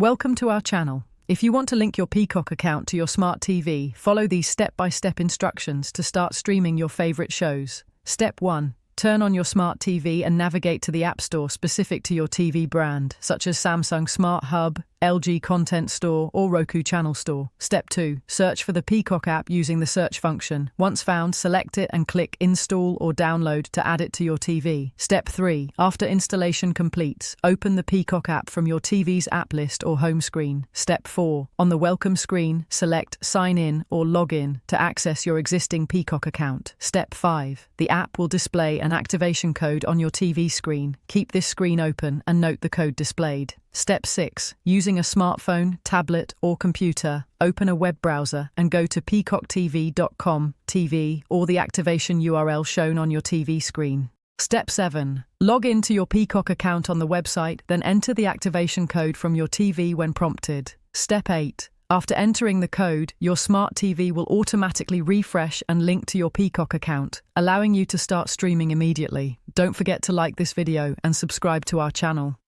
Welcome to our channel. If you want to link your Peacock account to your smart TV, follow these step-by-step instructions to start streaming your favorite shows. Step 1. Turn on your smart TV and navigate to the App Store specific to your TV brand, such as Samsung Smart Hub, LG Content Store, or Roku Channel Store. Step 2. Search for the Peacock app using the search function. Once found, select it and click Install or Download to add it to your TV. Step 3. After installation completes, open the Peacock app from your TV's app list or home screen. Step 4. On the welcome screen, select Sign In or Log In to access your existing Peacock account. Step 5. The app will display an activation code on your TV screen. Keep this screen open and note the code displayed. Step 6. Using a smartphone, tablet, or computer, open a web browser and go to peacocktv.com TV or the activation URL shown on your TV screen. Step 7. Log into your Peacock account on the website, then enter the activation code from your TV when prompted. Step 8. After entering the code, your smart TV will automatically refresh and link to your Peacock account, allowing you to start streaming immediately. Don't forget to like this video and subscribe to our channel.